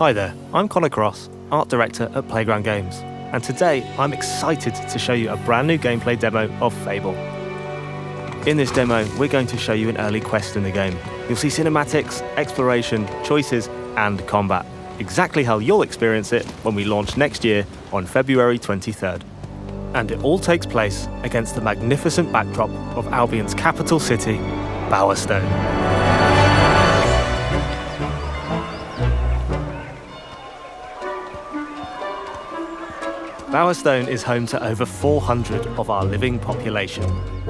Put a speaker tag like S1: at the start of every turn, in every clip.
S1: Hi there, I'm Connor Cross, Art Director at Playground Games, and today I'm excited to show you a brand new gameplay demo of Fable. In this demo, we're going to show you an early quest in the game. You'll see cinematics, exploration, choices, and combat. Exactly how you'll experience it when we launch next year on February 23rd. And it all takes place against the magnificent backdrop of Albion's capital city, Bowerstone. Bowerstone is home to over 400 of our living population.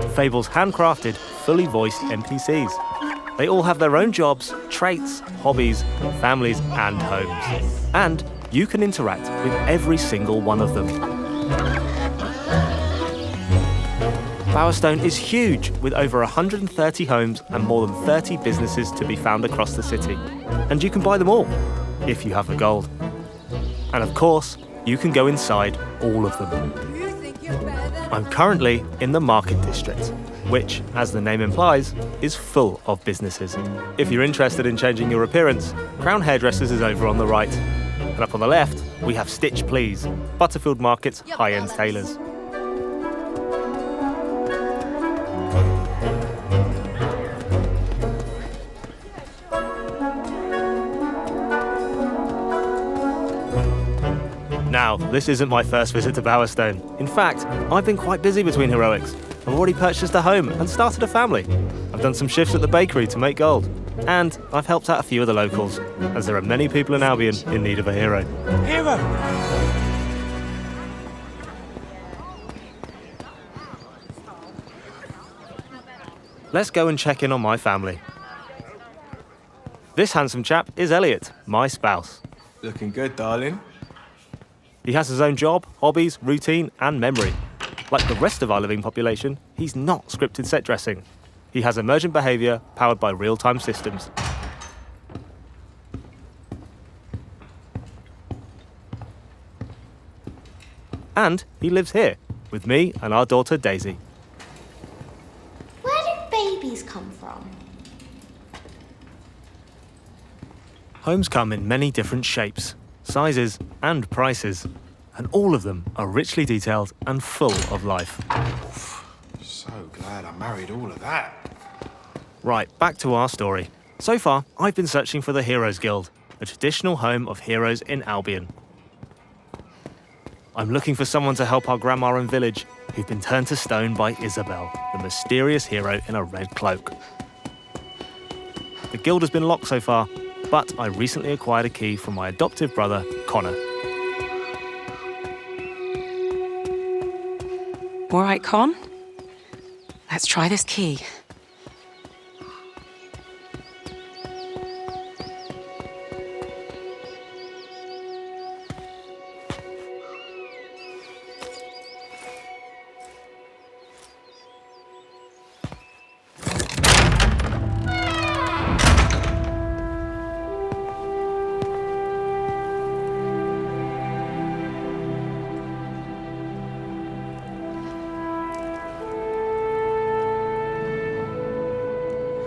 S1: Fable's handcrafted, fully voiced NPCs. They all have their own jobs, traits, hobbies, families, and homes. And you can interact with every single one of them. Bowerstone is huge, with over 130 homes and more than 30 businesses to be found across the city. And you can buy them all, if you have the gold. And of course, you can go inside all of them. I'm currently in the Market District, which, as the name implies, is full of businesses. If you're interested in changing your appearance, Crown Hairdressers is over on the right. And up on the left, we have Stitch Please, Butterfield Market's high-end tailors. Now, this isn't my first visit to Bowerstone. In fact, I've been quite busy between heroics. I've already purchased a home and started a family. I've done some shifts at the bakery to make gold. And I've helped out a few of the locals, as there are many people in Albion in need of a hero.
S2: Hero!
S1: Let's go and check in on my family. This handsome chap is Elliot, my spouse.
S2: Looking good, darling.
S1: He has his own job, hobbies, routine, and memory. Like the rest of our living population, he's not scripted set dressing. He has emergent behaviour powered by real-time systems. And he lives here, with me and our daughter Daisy.
S3: Where did babies come from?
S1: Homes come in many different shapes, sizes, and prices, and all of them are richly detailed and full of life.
S2: So glad I married all of that.
S1: Right, back to our story. So far, I've been searching for the Heroes Guild, a traditional home of heroes in Albion. I'm looking for someone to help our grandma and village, who've been turned to stone by Isabel, the mysterious hero in a red cloak. The guild has been locked so far, but I recently acquired a key from my adoptive brother, Connor.
S4: All right, Con. Let's try this key.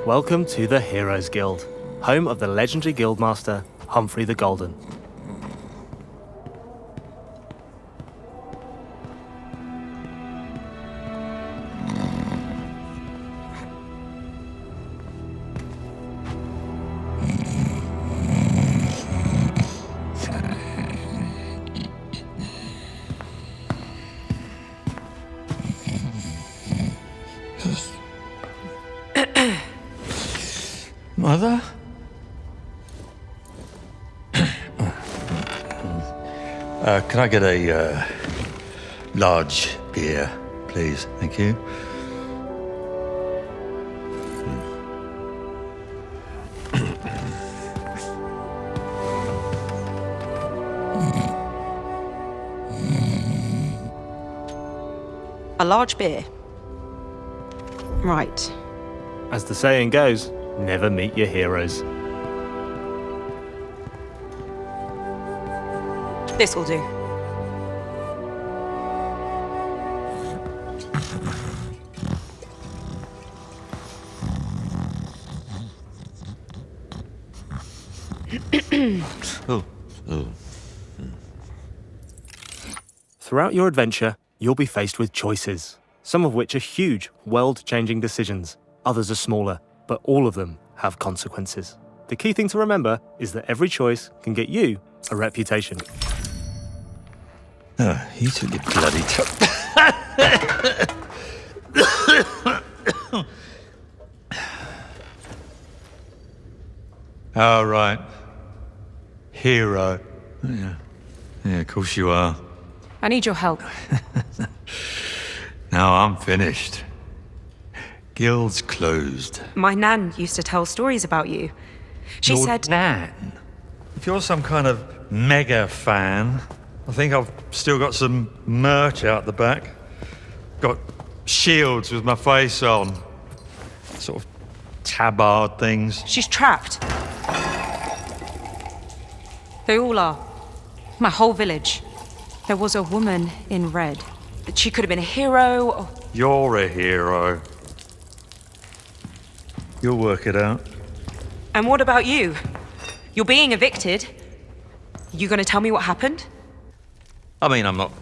S1: Welcome to the Heroes Guild, home of the legendary guildmaster, Humphrey the Golden.
S5: Mother? Can I get a large beer, please? Thank you.
S4: A large beer. Right.
S1: As the saying goes, never meet your heroes.
S4: This will do.
S5: Oh,
S1: Throughout your adventure, you'll be faced with choices, some of which are huge, world-changing decisions. Others are smaller, but all of them have consequences. The key thing to remember is that every choice can get you a reputation.
S5: Oh, you took your bloody Oh, right. Hero. Yeah. Yeah, of course you are.
S4: I need your help.
S5: Now I'm finished. Guild's closed.
S4: My nan used to tell stories about you. She
S5: Your
S4: said...
S5: Nan? If you're some kind of mega fan, I think I've still got some merch out the back. Got shields with my face on. Sort of tabard things.
S4: She's trapped. They all are. My whole village. There was a woman in red. She could have been a hero or...
S5: You're a hero. You'll work it out.
S4: And what about you? You're being evicted. You gonna tell me what happened?
S5: I mean, I'm not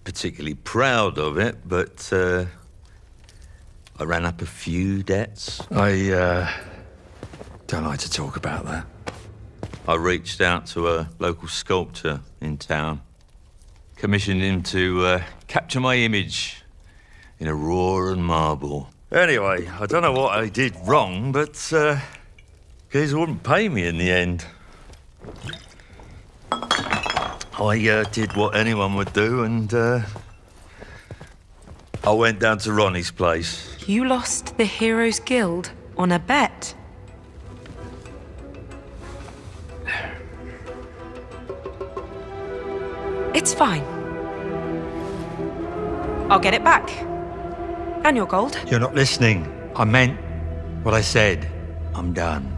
S5: particularly proud of it, but I ran up a few debts. I don't like to talk about that. I reached out to a local sculptor in town. Commissioned him to capture my image in a raw and marble. Anyway, I don't know what I did wrong, but Geezer wouldn't pay me in the end. I did what anyone would do, and I went down to Ronnie's place.
S4: You lost the Heroes Guild on a bet. It's fine. I'll get it back. And your gold.
S5: You're not listening. I meant what I said. I'm done.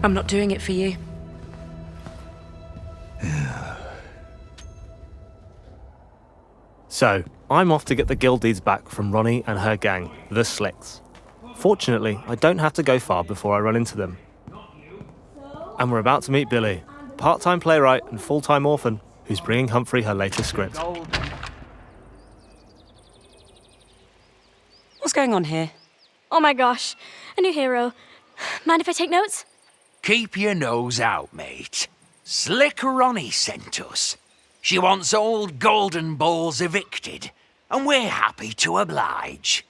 S4: I'm not doing it for you.
S1: So, I'm off to get the guild deeds back from Ronnie and her gang, the Slicks. Fortunately, I don't have to go far before I run into them. And we're about to meet Billy, part-time playwright and full-time orphan, who's bringing Humphrey her latest script.
S4: What's going on here?
S6: Oh my gosh, a new hero. Mind if I take notes?
S7: Keep your nose out, mate. Slick Ronnie sent us. She wants old Golden Balls evicted, and we're happy to oblige.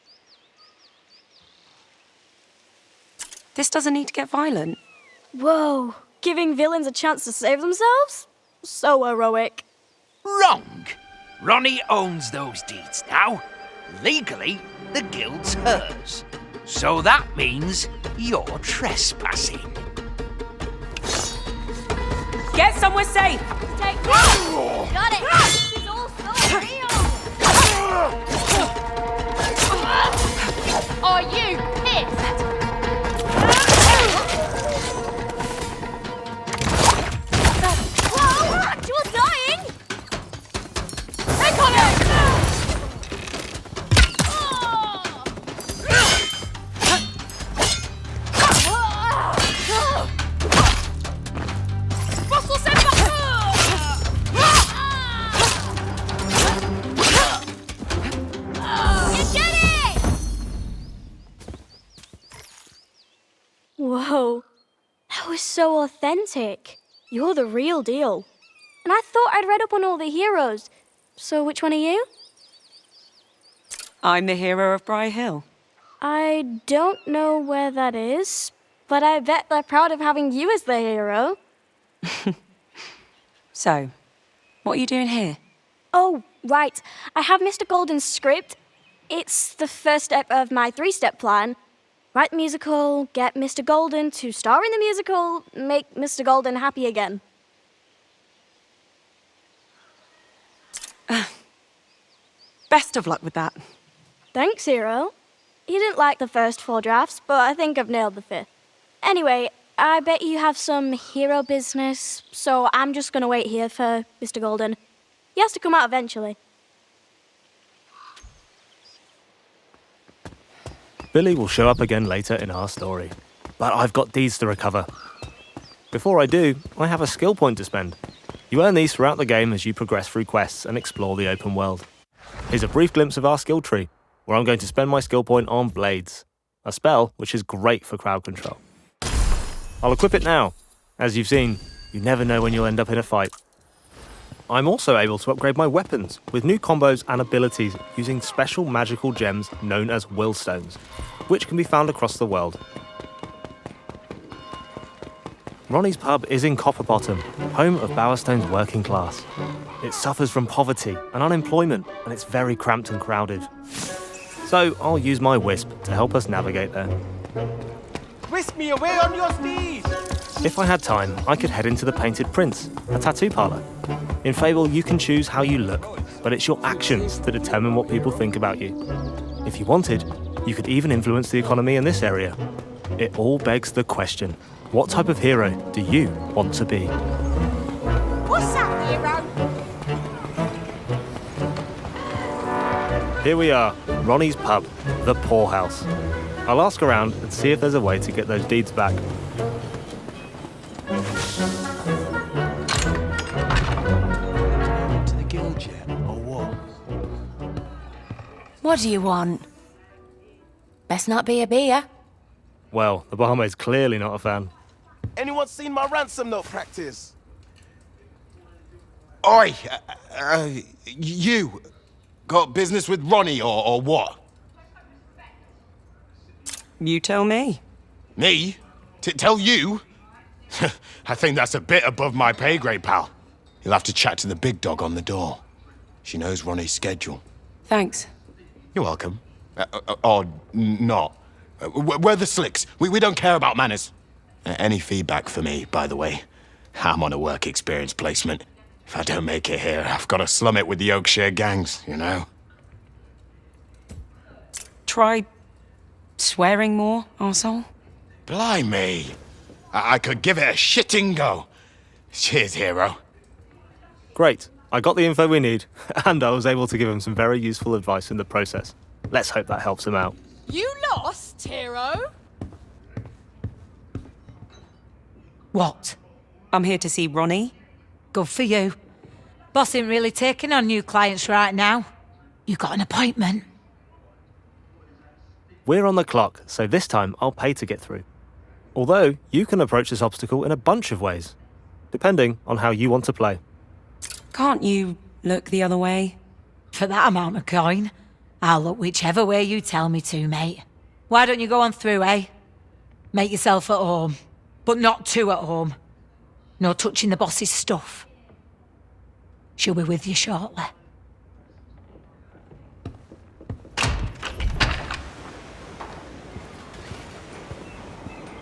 S4: This doesn't need to get violent.
S6: Whoa, giving villains a chance to save themselves? So heroic.
S7: Wrong. Ronnie owns those deeds now. Legally, the guild's hers. So that means you're trespassing.
S4: Get somewhere safe!
S6: Take Got it! This is all so real! Are you pissed? Whoa! Actual dying! Take on it! Whoa, that was so authentic. You're the real deal. And I thought I'd read up on all the heroes. So which one are you?
S4: I'm the hero of Briar Hill.
S6: I don't know where that is, but I bet they're proud of having you as the hero.
S4: So, what are you doing here?
S6: Oh, right. I have Mr. Golden's script. It's the first step of my 3-step plan. Write the musical, get Mr. Golden to star in the musical, make Mr. Golden happy again.
S4: Best of luck with that.
S6: Thanks, hero. You didn't like the first 4 drafts, but I think I've nailed the 5th. Anyway, I bet you have some hero business, so I'm just gonna wait here for Mr. Golden. He has to come out eventually.
S1: Billy will show up again later in our story, but I've got deeds to recover. Before I do, I have a skill point to spend. You earn these throughout the game as you progress through quests and explore the open world. Here's a brief glimpse of our skill tree, where I'm going to spend my skill point on Blades, a spell which is great for crowd control. I'll equip it now. As you've seen, you never know when you'll end up in a fight. I'm also able to upgrade my weapons with new combos and abilities using special magical gems known as Willstones, which can be found across the world. Ronnie's pub is in Copperbottom, home of Bowerstone's working class. It suffers from poverty and unemployment, and it's very cramped and crowded. So I'll use my Wisp to help us navigate there.
S8: Whisk me away on your steed!
S1: If I had time, I could head into the Painted Prince, a tattoo parlour. In Fable, you can choose how you look, but it's your actions that determine what people think about you. If you wanted, you could even influence the economy in this area. It all begs the question, what type of hero do you want to be?
S8: What's up, hero?
S1: Here we are, Ronnie's pub, the Poorhouse. I'll ask around and see if there's a way to get those deeds back.
S8: To the guild yet, or what?
S9: What do you want? Best not be a beer.
S1: Well, the barmaid's clearly not a fan.
S8: Anyone seen my ransom note practice?
S2: Oi! You! Got business with Ronnie or what?
S4: You tell me.
S2: Me? Tell you? I think that's a bit above my pay grade, pal. You'll have to chat to the big dog on the door. She knows Ronnie's schedule.
S9: Thanks.
S2: You're welcome. Or not. We're the slicks. We don't care about manners. Any feedback for me, by the way? I'm on a work experience placement. If I don't make it here, I've got to slum it with the Oakshire gangs, you know?
S4: Try swearing more, arsehole.
S2: Blimey. I could give it a shitting go. Cheers, hero.
S1: Great, I got the info we need, and I was able to give him some very useful advice in the process. Let's hope that helps him out.
S10: You lost, hero?
S4: What? I'm here to see Ronnie.
S10: Good for you. Boss ain't really taking on new clients right now. You got an appointment.
S1: We're on the clock, so this time I'll pay to get through. Although, you can approach this obstacle in a bunch of ways, depending on how you want to play.
S4: Can't you look the other way?
S10: For that amount of coin, I'll look whichever way you tell me to, mate. Why don't you go on through, eh? Make yourself at home. But not too at home. No touching the boss's stuff. She'll be with you shortly.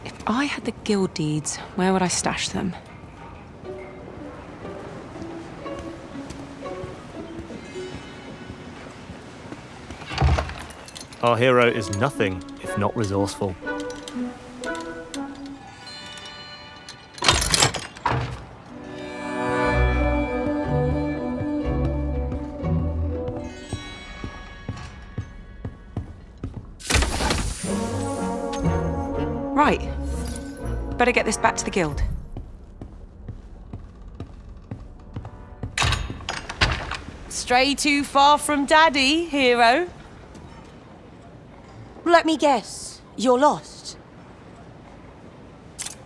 S4: If I had the guild deeds, where would I stash them?
S1: Our hero is nothing if not resourceful.
S4: Right. Better get this back to the guild.
S11: Stray too far from Daddy, hero? Let me guess. You're lost.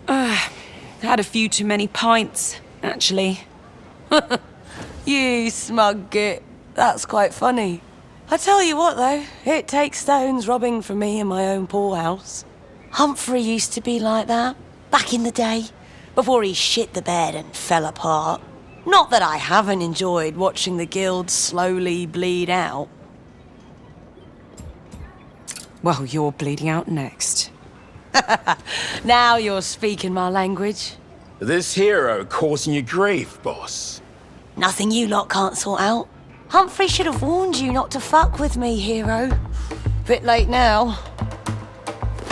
S4: Had a few too many pints, actually.
S11: You smug git. That's quite funny. I tell you what, though, it takes stones robbing from me in my own poorhouse. Humphrey used to be like that, back in the day, before he shit the bed and fell apart. Not that I haven't enjoyed watching the guild slowly bleed out.
S4: Well, you're bleeding out next.
S11: Now you're speaking my language.
S12: This hero causing you grief, boss.
S11: Nothing you lot can't sort out. Humphrey should have warned you not to fuck with me, hero. Bit late now.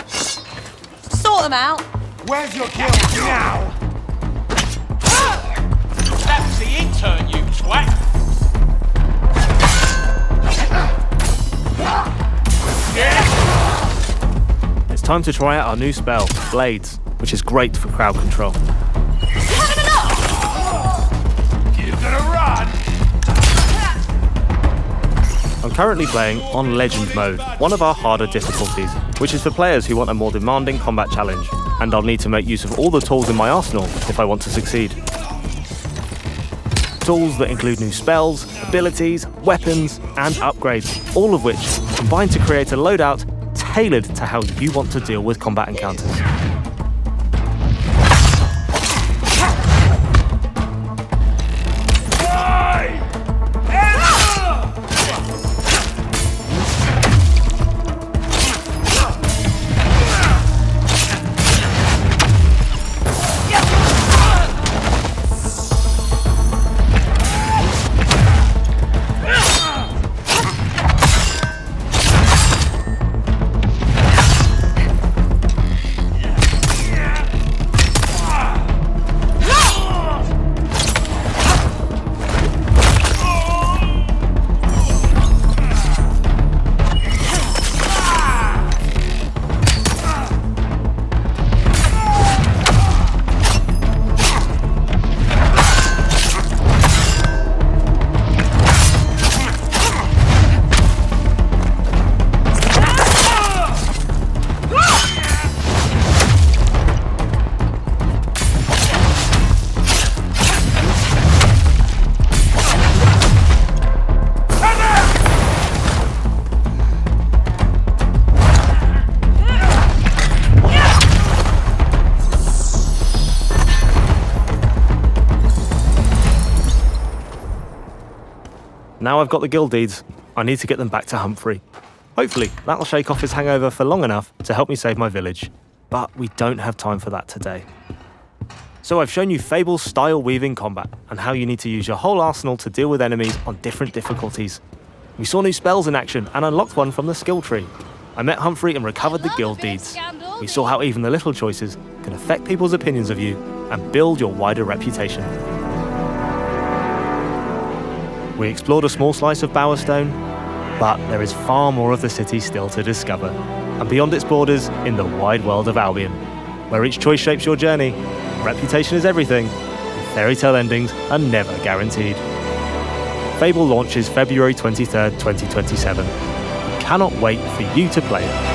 S11: Sort them out.
S2: Where's your guild now?
S7: That's the intern, you twat!
S1: It's time to try out our new spell, Blades, which is great for crowd control.
S12: You gonna run?
S1: I'm currently playing on Legend mode, one of our harder difficulties, which is for players who want a more demanding combat challenge, and I'll need to make use of all the tools in my arsenal if I want to succeed. Tools that include new spells, abilities, weapons, and upgrades, all of which combine to create a loadout tailored to how you want to deal with combat encounters. Now I've got the guild deeds, I need to get them back to Humphrey. Hopefully, that'll shake off his hangover for long enough to help me save my village. But we don't have time for that today. So I've shown you Fable's style weaving combat, and how you need to use your whole arsenal to deal with enemies on different difficulties. We saw new spells in action and unlocked one from the skill tree. I met Humphrey and recovered the guild deeds. We saw how even the little choices can affect people's opinions of you and build your wider reputation. We explored a small slice of Bowerstone, but there is far more of the city still to discover, and beyond its borders in the wide world of Albion, where each choice shapes your journey, reputation is everything, and fairy tale endings are never guaranteed. Fable launches February 23rd, 2027. Cannot wait for you to play it.